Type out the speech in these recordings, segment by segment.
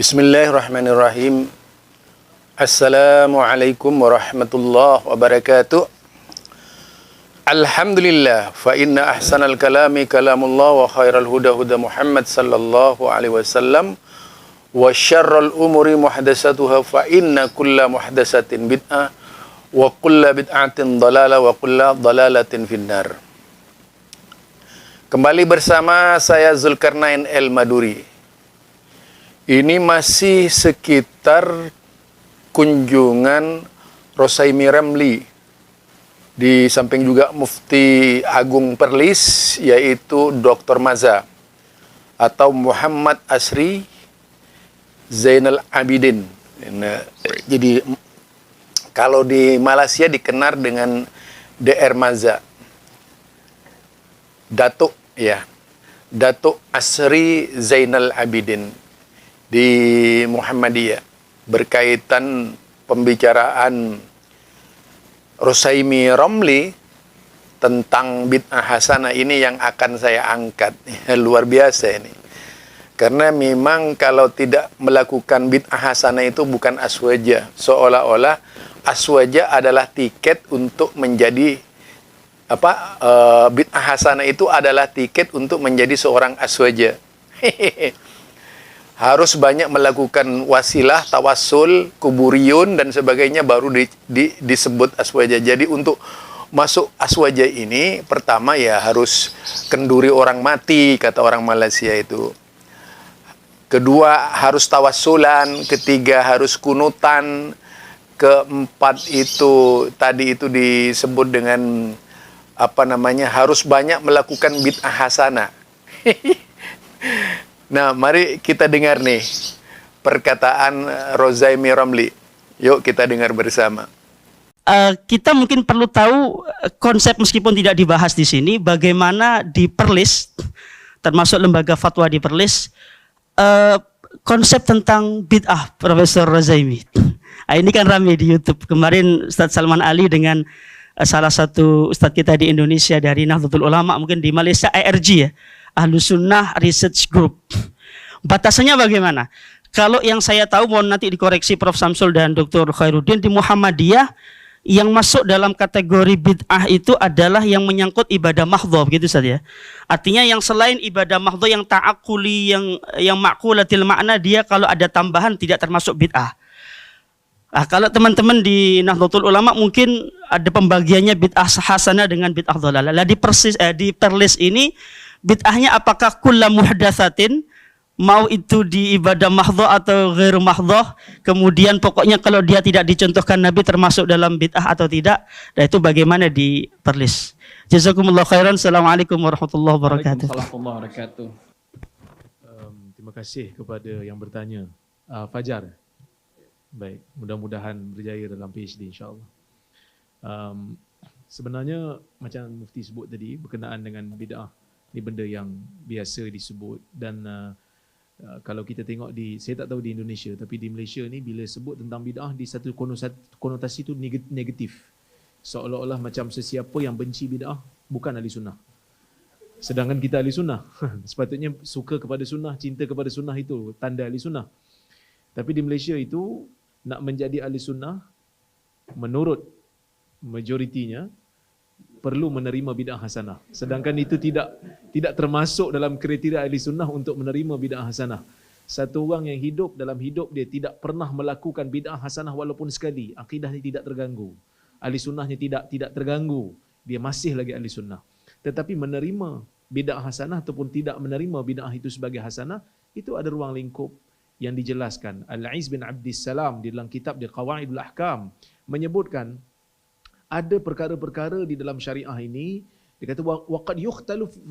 Bismillahirrahmanirrahim. Assalamualaikum warahmatullahi wabarakatuh. Alhamdulillah, fa inna ahsanal kalami kalamullah wa khairal huda huda Muhammad sallallahu alaihi wasallam wa syarrul umuri muhdatsatuha fa inna kulla muhdatsatin bid'ah wa kulla bid'atin dhalalah wa kulla dhalalatin finnar. Kembali bersama saya Zulkarnain El-Maduri. Ini masih sekitar kunjungan Rosaimi Ramli. Di samping juga Mufti Agung Perlis, yaitu Dr. Maza atau Muhammad Asri Zainal Abidin. Nah, jadi kalau di Malaysia dikenal dengan DR Maza. Datuk ya. Datuk Asri Zainal Abidin di Muhammadiyah berkaitan pembicaraan Rosaimi Ramli tentang bid'ah hasanah ini yang akan saya angkat. Luar biasa ini. Karena memang kalau tidak melakukan bid'ah hasanah itu bukan aswaja. Seolah-olah aswaja adalah tiket untuk menjadi bid'ah hasanah itu adalah tiket untuk menjadi seorang aswaja. Harus banyak melakukan wasilah, tawassul, kuburiyun dan sebagainya baru disebut aswaja. Jadi untuk masuk aswaja ini pertama ya harus kenduri orang mati, kata orang Malaysia itu. Kedua harus tawassulan, ketiga harus kunutan, keempat itu tadi itu disebut dengan harus banyak melakukan bid'ah hasanah. Nah, mari kita dengar nih perkataan Rosaimi Ramli. Yuk kita dengar bersama. Kita mungkin perlu tahu konsep meskipun tidak dibahas di sini, bagaimana di Perlis, termasuk lembaga fatwa di Perlis, konsep tentang bid'ah Profesor Rosaimi. Ini kan ramai di YouTube. Kemarin Ustadz Salman Ali dengan salah satu ustadz kita di Indonesia dari Nahdlatul Ulama, mungkin di Malaysia ARG ya. Ahlus Sunnah Research Group. Batasannya bagaimana? Kalau yang saya tahu, mohon nanti dikoreksi Prof. Samsul dan Dr. Khairuddin, di Muhammadiyah yang masuk dalam kategori bid'ah itu adalah yang menyangkut ibadah mahdhah, begitu saja. Artinya yang selain ibadah mahdhah yang ta'akuli, yang ma'kulatil makna, dia kalau ada tambahan tidak termasuk bid'ah. Nah, kalau teman-teman di Nahdlatul Ulama mungkin ada pembagiannya bid'ah hasanah dengan bid'ah dhalalah. Lah di Perlis ini bid'ahnya apakah kullu muhdatsatin, mau itu di ibadah mahdhah atau ghairu mahdhah, kemudian pokoknya kalau dia tidak dicontohkan Nabi termasuk dalam bid'ah atau tidak, dan itu bagaimana di Perlis. Jazakumullah khairan. Assalamualaikum warahmatullahi wabarakatuh. Waalaikumsalam warahmatullahi wabarakatuh. Terima kasih kepada yang bertanya. Fajar. Baik, mudah-mudahan berjaya dalam PhD insya-Allah. Sebenarnya macam Mufti sebut tadi berkenaan dengan bid'ah, ini benda yang biasa disebut dan kalau kita tengok saya tak tahu di Indonesia, tapi di Malaysia ni bila sebut tentang bid'ah di satu konotasi tu negatif. Seolah-olah macam sesiapa yang benci bid'ah bukan ahli sunnah. Sedangkan kita ahli sunnah. Sepatutnya suka kepada sunnah, cinta kepada sunnah itu tanda ahli sunnah. Tapi di Malaysia itu nak menjadi ahli sunnah menurut majoritinya perlu menerima bid'ah hasanah. Sedangkan itu tidak termasuk dalam kriteria ahli sunnah untuk menerima bid'ah hasanah. Satu orang yang hidup dalam hidup dia tidak pernah melakukan bid'ah hasanah walaupun sekali, akidahnya tidak terganggu, ahli sunnahnya tidak terganggu, dia masih lagi ahli sunnah. Tetapi menerima bid'ah hasanah ataupun tidak menerima bid'ah itu sebagai hasanah, itu ada ruang lingkup yang dijelaskan. Al-Aiz bin Abdissalam di dalam kitab di Qawaidul Ahkam menyebutkan ada perkara-perkara di dalam syariah ini, dia kata waqad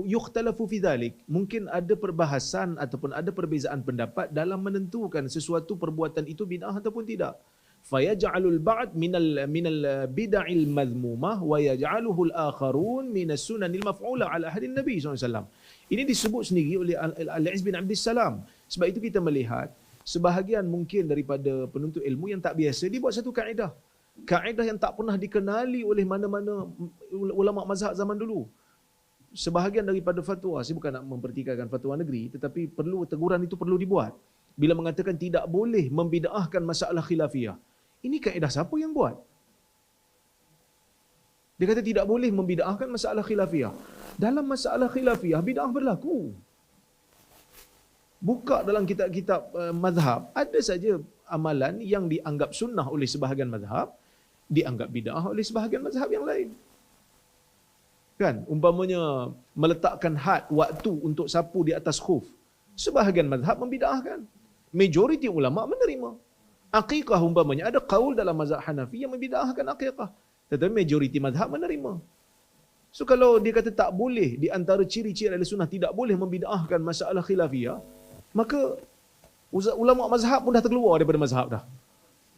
yukhtalafu fi dzalik. Mungkin ada perbahasan ataupun ada perbezaan pendapat dalam menentukan sesuatu perbuatan itu bid'ah ataupun tidak. Fayaj'alul ba'd minal bid'il madhmumah wa yaj'aluhu al-akharun minas sunanil maf'ula ala hadin Nabi SAW. Ini disebut sendiri oleh Al-Aiz bin Abdissalam. Sebab itu kita melihat sebahagian mungkin daripada penuntut ilmu yang tak biasa, dia buat satu kaedah. Kaedah yang tak pernah dikenali oleh mana-mana ulama mazhab zaman dulu. Sebahagian daripada fatwa, saya bukan nak mempertikaikan fatwa negeri, tetapi teguran itu perlu dibuat. bila mengatakan tidak boleh membid'ahkan masalah khilafiyah. Ini kaedah siapa yang buat? Dia kata tidak boleh membid'ahkan masalah khilafiyah. Dalam masalah khilafiyah, bid'ah berlaku. Buka dalam kitab-kitab mazhab, ada saja amalan yang dianggap sunnah oleh sebahagian mazhab, dianggap bid'ah oleh sebahagian mazhab yang lain. Kan? Umpamanya meletakkan had waktu untuk sapu di atas khuf. Sebahagian mazhab membid'ahkan. Majoriti ulama menerima. Aqiqah umpamanya ada qaul dalam mazhab Hanafi yang membid'ahkan aqiqah. Tetapi majoriti mazhab menerima. So kalau dia kata tak boleh, di antara ciri-ciri ahli sunnah tidak boleh membid'ahkan masalah khilafiyah, maka ulama mazhab pun dah terkeluar daripada mazhab dah.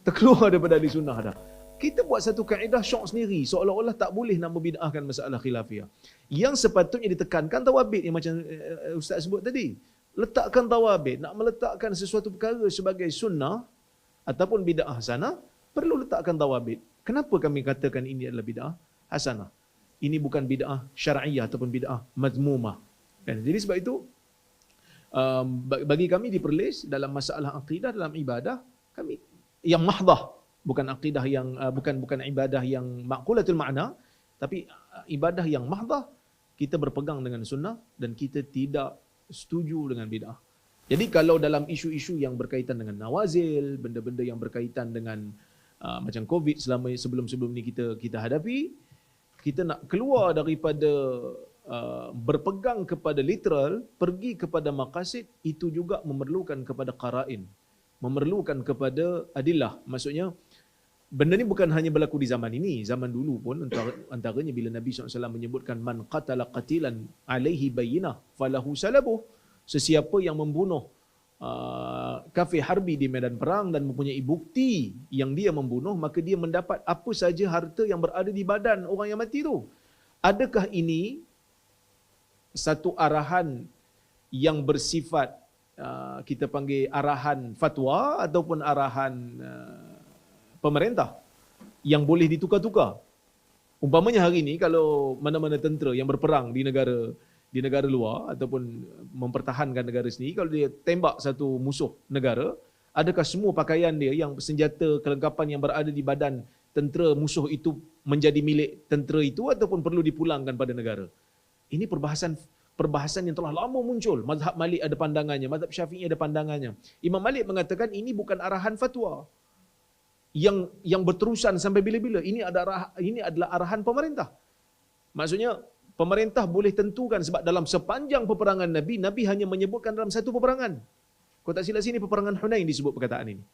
Terkeluar daripada ahli sunnah dah. Kita buat satu kaedah syok sendiri, seolah-olah tak boleh nak membid'ahkan masalah khilafiyah. Yang sepatutnya ditekankan tawabit yang macam Ustaz sebut tadi. Letakkan tawabit, nak meletakkan sesuatu perkara sebagai sunnah ataupun bid'ah hasanah, perlu letakkan tawabit. Kenapa kami katakan ini adalah bid'ah hasanah? Ini bukan bid'ah syar'iyah ataupun bid'ah mazmumah. Kan? Jadi sebab itu, bagi kami di Perlis, dalam masalah akidah, dalam ibadah, kami yang mahdah, bukan akidah yang bukan ibadah yang maqulatul makna, tapi ibadah yang mahdah, kita berpegang dengan sunnah dan kita tidak setuju dengan bid'ah. Jadi kalau dalam isu-isu yang berkaitan dengan nawazil, benda-benda yang berkaitan dengan macam COVID sebelum-sebelum ni kita hadapi, kita nak keluar daripada berpegang kepada literal, pergi kepada maqasid, itu juga memerlukan kepada qara'in, memerlukan kepada adillah. Maksudnya, benda ni bukan hanya berlaku di zaman ini, zaman dulu pun antaranya bila Nabi SAW menyebutkan man qatala qatilan alaihi bayyinah falahu salabuh. Sesiapa yang membunuh kafir harbi di medan perang dan mempunyai bukti yang dia membunuh, maka dia mendapat apa saja harta yang berada di badan orang yang mati tu. Adakah ini satu arahan yang bersifat kita panggil arahan fatwa ataupun arahan pemerintah yang boleh ditukar-tukar? Umpamanya hari ini kalau mana-mana tentera yang berperang di negara luar ataupun mempertahankan negara sendiri, kalau dia tembak satu musuh negara, adakah semua pakaian dia yang senjata kelengkapan yang berada di badan tentera musuh itu menjadi milik tentera itu ataupun perlu dipulangkan pada negara? Ini perbahasan yang telah lama muncul. Mazhab Malik ada pandangannya, mazhab Syafi'i ada pandangannya. Imam Malik mengatakan ini bukan arahan fatwa yang berterusan sampai bila-bila. Ini adalah arahan pemerintah. Maksudnya pemerintah boleh tentukan, sebab dalam sepanjang peperangan Nabi hanya menyebutkan dalam satu peperangan. Kalau tak silap sini peperangan Hunain disebut perkataan ini.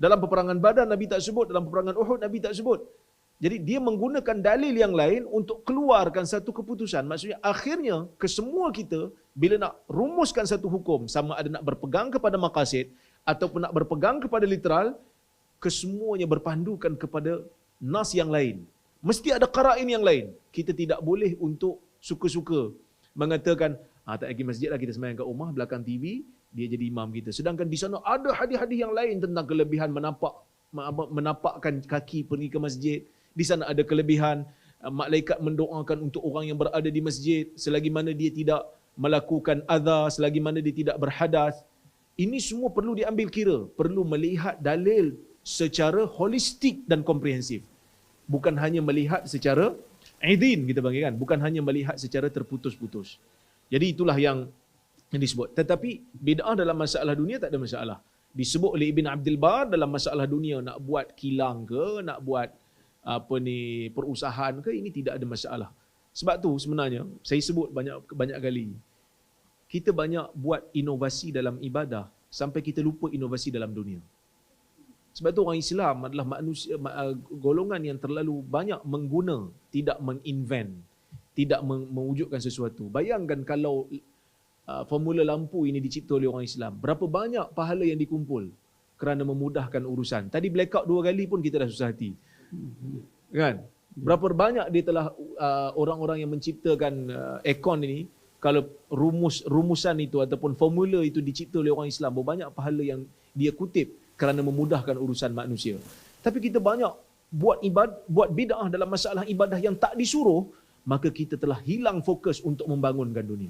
Dalam peperangan Badar Nabi tak sebut, dalam peperangan Uhud Nabi tak sebut. Jadi dia menggunakan dalil yang lain untuk keluarkan satu keputusan. Maksudnya akhirnya kesemua kita bila nak rumuskan satu hukum, sama ada nak berpegang kepada maqasid ataupun nak berpegang kepada literal, kesemuanya berpandukan kepada nas yang lain. Mesti ada qara'in yang lain. Kita tidak boleh untuk suka-suka mengatakan, tak pergi masjid lah, kita sembahyang kat rumah, belakang TV, dia jadi imam kita. Sedangkan di sana ada hadis-hadis yang lain tentang kelebihan menapakkan kaki pergi ke masjid. Di sana ada kelebihan malaikat mendoakan untuk orang yang berada di masjid selagi mana dia tidak melakukan adha, selagi mana dia tidak berhadas. Ini semua perlu diambil kira, perlu melihat dalil secara holistik dan komprehensif. Bukan hanya melihat secara idin, kita panggil kan, bukan hanya melihat secara terputus-putus. Jadi itulah yang disebut. Tetapi bid'ah dalam masalah dunia tak ada masalah. Disebut oleh Ibn Abdul Bar dalam masalah dunia, nak buat kilang ke, nak buat perusahaan ke, ini tidak ada masalah. Sebab tu sebenarnya saya sebut banyak kali, kita banyak buat inovasi dalam ibadah sampai kita lupa inovasi dalam dunia. Sebab tu orang Islam adalah manusia, golongan yang terlalu banyak mengguna, tidak menginvent, tidak mewujudkan sesuatu. Bayangkan kalau formula lampu ini dicipta oleh orang Islam, berapa banyak pahala yang dikumpul kerana memudahkan urusan. Tadi blackout 2 kali pun kita dah susah hati. Kan? Berapa banyak dia telah orang-orang yang menciptakan aircon ini, kalau rumusan itu ataupun formula itu dicipta oleh orang Islam, berapa banyak pahala yang dia kutip kerana memudahkan urusan manusia. Tapi kita banyak buat bid'ah dalam masalah ibadah yang tak disuruh, maka kita telah hilang fokus untuk membangunkan dunia.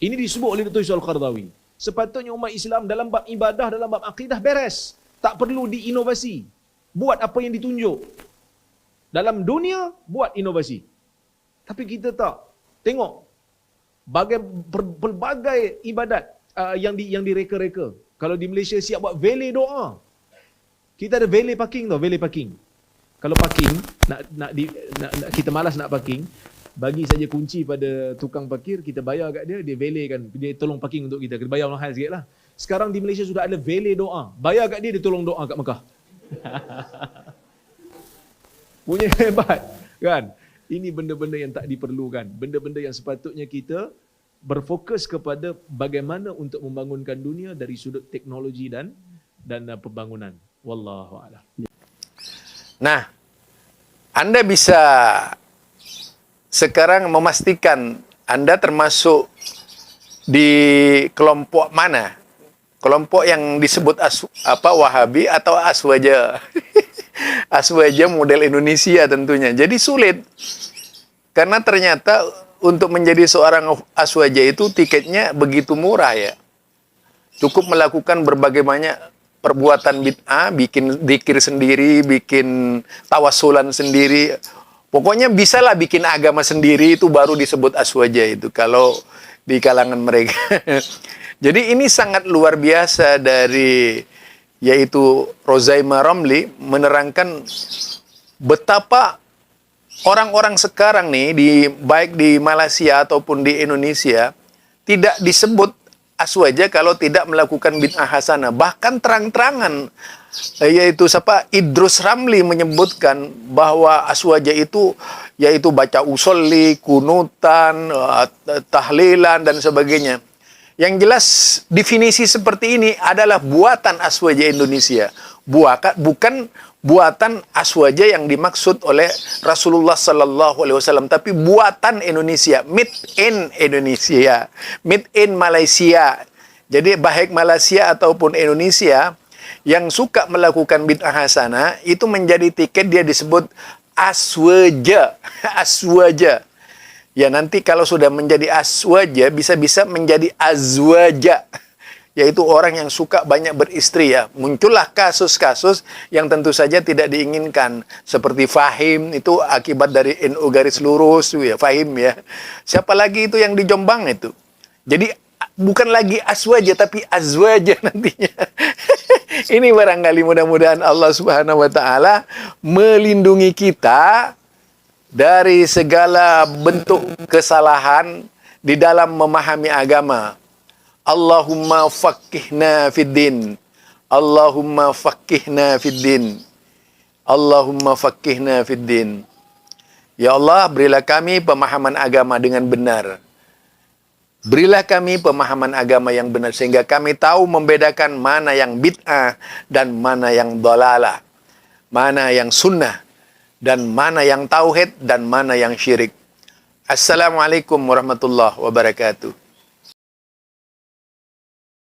Ini disebut oleh Dr. Syul Qardawi. Sepatutnya umat Islam dalam bab ibadah, dalam bab akidah beres. Tak perlu diinovasi. Buat apa yang ditunjuk. Dalam dunia, buat inovasi. Tapi kita tak. Tengok. Pelbagai ibadat yang direka-reka. Kalau di Malaysia siap buat valet doa. Kita ada valet parking tau, valet parking. Kalau parking, kita malas nak parking, bagi saja kunci pada tukang parkir, kita bayar kat dia, dia valetkan, dia tolong parking untuk kita. Kita bayar mahal sikit lah. Sekarang di Malaysia sudah ada valet doa. Bayar kat dia, dia tolong doa kat Mekah. Punya hebat, kan? Ini benda-benda yang tak diperlukan. Benda-benda yang sepatutnya kita berfokus kepada bagaimana untuk membangunkan dunia dari sudut teknologi dan pembangunan. Wallahu a'lam. Nah, Anda bisa sekarang memastikan Anda termasuk di kelompok mana? Kelompok yang disebut Wahabi atau Aswaja. Aswaja model Indonesia tentunya. Jadi sulit. Karena ternyata untuk menjadi seorang Aswaja itu tiketnya begitu murah ya. Cukup melakukan berbagai banyak perbuatan bid'ah, bikin dzikir sendiri, bikin tawasulan sendiri. Pokoknya bisalah bikin agama sendiri, itu baru disebut Aswaja itu kalau di kalangan mereka. Jadi ini sangat luar biasa dari yaitu Rozaima Ramli menerangkan betapa orang-orang sekarang nih baik di Malaysia ataupun di Indonesia tidak disebut Aswaja kalau tidak melakukan bid'ah hasanah. Bahkan terang-terangan yaitu Idrus Ramli menyebutkan bahwa Aswaja itu yaitu baca usolli, kunutan, tahlilan dan sebagainya. Yang jelas definisi seperti ini adalah buatan Aswaja Indonesia. Bukan buatan Aswaja yang dimaksud oleh Rasulullah Sallallahu Alaihi Wasallam, tapi buatan Indonesia, made in Indonesia, made in Malaysia. Jadi baik Malaysia ataupun Indonesia yang suka melakukan bid'ah hasanah itu menjadi tiket dia disebut Aswaja, Aswaja. Ya nanti kalau sudah menjadi Aswaja bisa-bisa menjadi Azwaja. Yaitu orang yang suka banyak beristri ya. Muncullah kasus-kasus yang tentu saja tidak diinginkan. Seperti Fahim, itu akibat dari NU garis lurus, ya, Fahim ya. Siapa lagi itu yang di Jombang itu? Jadi bukan lagi Aswaja, tapi Azwaja nantinya. Ini barangkali mudah-mudahan Allah Subhanahu wa Ta'ala melindungi kita dari segala bentuk kesalahan di dalam memahami agama. Allahumma faqihna fid din. Allahumma faqihna fid din. Allahumma faqihna fid din. Ya Allah, berilah kami pemahaman agama dengan benar. Berilah kami pemahaman agama yang benar sehingga kami tahu membedakan mana yang bid'ah dan mana yang dhalalah. Mana yang sunnah dan mana yang tauhid dan mana yang syirik. Assalamualaikum warahmatullahi wabarakatuh.